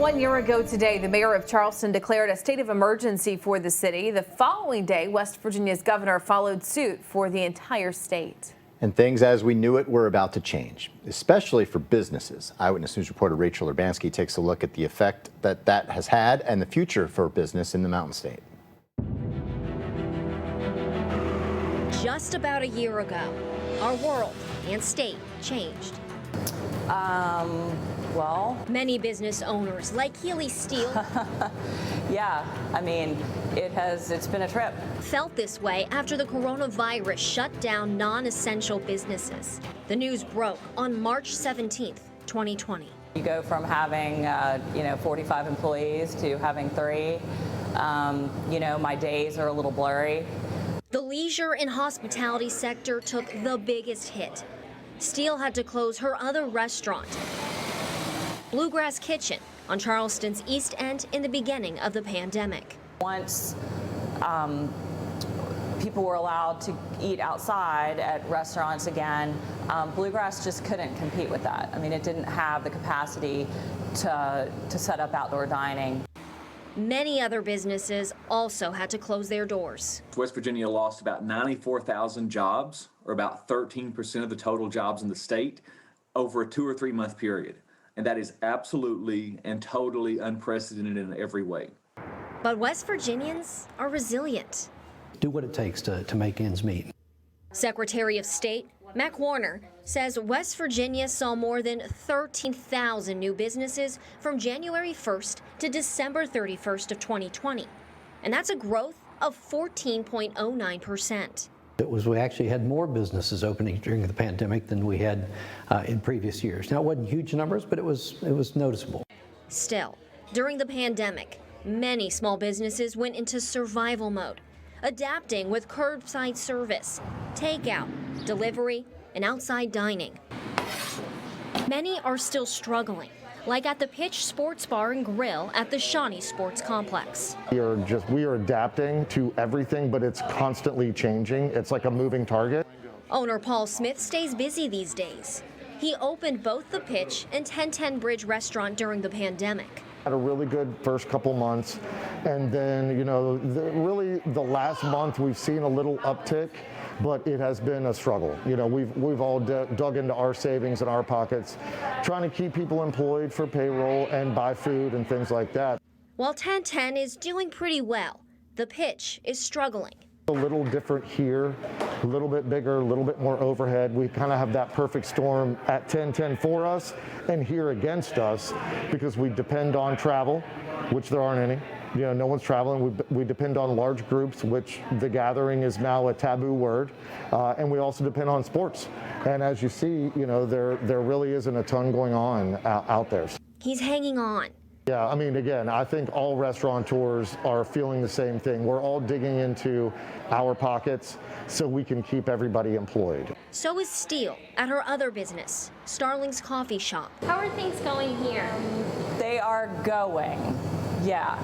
1 year ago today, the mayor of Charleston declared a state of emergency for the city. The following day, West Virginia's governor followed suit for the entire state. And things as we knew it were about to change, especially for businesses. Eyewitness News reporter Rachel Urbanski takes a look at the effect that has had and the future for business in the Mountain State. Just about a year ago, our world and state changed. Well, many business owners like Healy Steel yeah, I mean, it's been a trip. Felt this way after the coronavirus shut down non-essential businesses. The news broke on March 17th, 2020. You go from having, 45 employees to having 3. My days are a little blurry. The leisure and hospitality sector took the biggest hit. Steele had to close her other restaurant, Bluegrass Kitchen, on Charleston's East End in the beginning of the pandemic. Once people were allowed to eat outside at restaurants again, Bluegrass just couldn't compete with that. I mean, it didn't have the capacity to set up outdoor dining. Many other businesses also had to close their doors. West Virginia lost about 94,000 jobs, or about 13% of the total jobs in the state, over a 2 or 3 month period. And that is absolutely and totally unprecedented in every way. But West Virginians are resilient. Do what it takes to make ends meet. Secretary of State Mac Warner says West Virginia saw more than 13,000 new businesses from January 1st to December 31st of 2020. And that's a growth of 14.09%. We actually had more businesses opening during the pandemic than we had in previous years. Now, it wasn't huge numbers, but it was noticeable. Still, during the pandemic, many small businesses went into survival mode, adapting with curbside service, takeout, delivery, and outside dining. Many are still struggling, like at the Pitch Sports Bar and Grill at the Shawnee Sports Complex. We are adapting to everything, but it's constantly changing. It's like a moving target. Owner Paul Smith stays busy these days. He opened both the Pitch and 1010 Bridge restaurant during the pandemic. Had a really good first couple months, and then really the last month we've seen a little uptick, but it has been a struggle. We've all dug into our savings and our pockets, trying to keep people employed for payroll and buy food and things like that. While 1010 is doing pretty well, the Pitch is struggling. A little different here, a little bit bigger, a little bit more overhead. We kind of have that perfect storm at 1010 for us and here against us because we depend on travel, which there aren't any. No one's traveling. We depend on large groups, which the gathering is now a taboo word, and we also depend on sports. And as you see, there really isn't a ton going on out there. He's hanging on. Yeah, I mean, again, I think all restaurateurs are feeling the same thing. We're all digging into our pockets so we can keep everybody employed. So is Steele at her other business, Starling's Coffee Shop. How are things going here? They are going, yeah.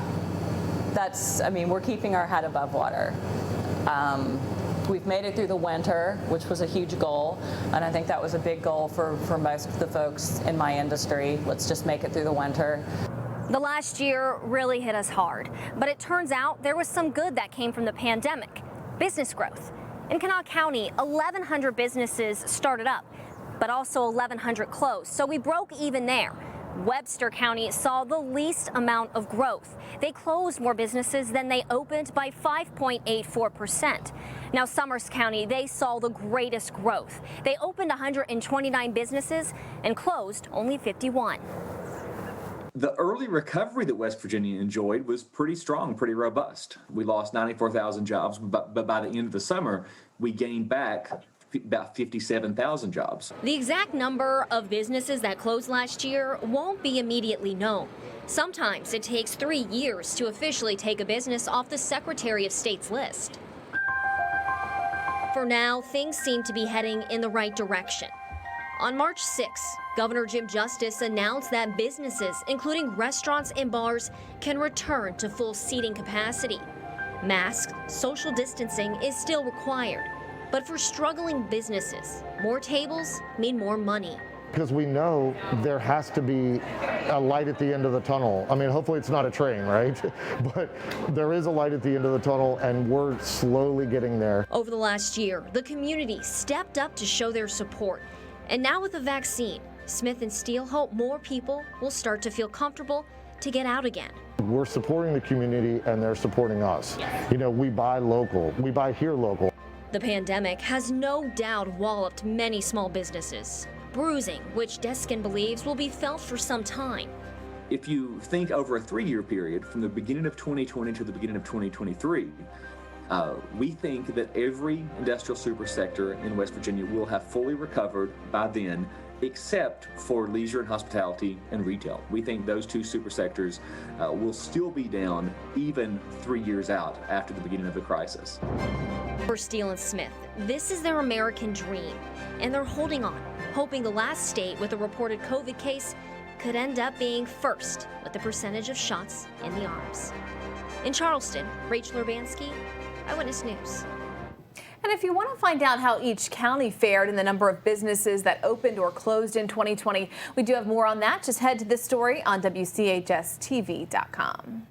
We're keeping our head above water. We've made it through the winter, which was a huge goal, and I think that was a big goal for most of the folks in my industry. Let's just make it through the winter. The last year really hit us hard, but it turns out there was some good that came from the pandemic. Business growth. In Kanawha County, 1,100 businesses started up, but also 1,100 closed, so we broke even there. Webster County saw the least amount of growth. They closed more businesses than they opened by 5.84%. Now, Summers County, they saw the greatest growth. They opened 129 businesses and closed only 51. The early recovery that West Virginia enjoyed was pretty strong, pretty robust. We lost 94,000 jobs, but by the end of the summer, we gained back about 57,000 jobs. The exact number of businesses that closed last year won't be immediately known. Sometimes it takes 3 years to officially take a business off the Secretary of State's list. For now, things seem to be heading in the right direction. On March 6, Governor Jim Justice announced that businesses, including restaurants and bars, can return to full seating capacity. Masks, social distancing is still required. But for struggling businesses, more tables mean more money. because we know there has to be a light at the end of the tunnel. I mean, hopefully it's not a train, right? But there is a light at the end of the tunnel, and we're slowly getting there. Over the last year, the community stepped up to show their support. And now with the vaccine, Smith and Steele hope more people will start to feel comfortable to get out again. We're supporting the community, and they're supporting us. You know, we buy local, we buy here local. The pandemic has no doubt walloped many small businesses, bruising which Deskin believes will be felt for some time. If you think over a 3-year period from the beginning of 2020 to the beginning of 2023, we think that every industrial super sector in West Virginia will have fully recovered by then, except for leisure and hospitality and retail. We think those two super sectors will still be down even 3 years out after the beginning of the crisis. For Steele and Smith, this is their American dream, and they're holding on, hoping the last state with a reported COVID case could end up being first with the percentage of shots in the arms. In Charleston, Rachel Urbanski, Eyewitness News. And if you want to find out how each county fared and the number of businesses that opened or closed in 2020, we do have more on that. Just head to this story on WCHS-TV.com.